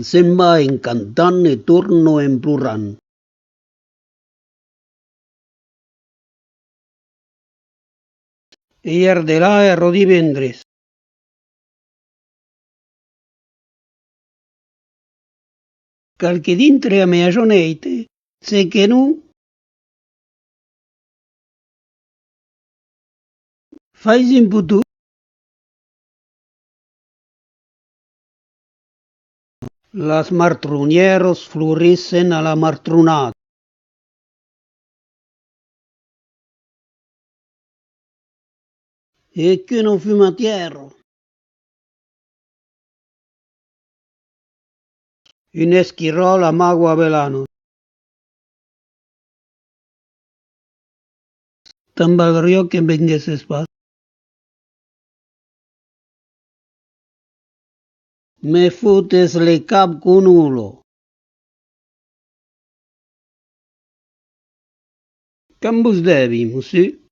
se'n va encantant e torno emplorant. Ier de là ero divendres. Calchi dintre a mea joneite, se che non. Fai un tu. Las martrunieros florissen alla martrunata. E che non fumatiero. Un eschirola magua velano. Tambagrio che venghesse spa. Me futes le cap con ulo. Cambus devi, musì?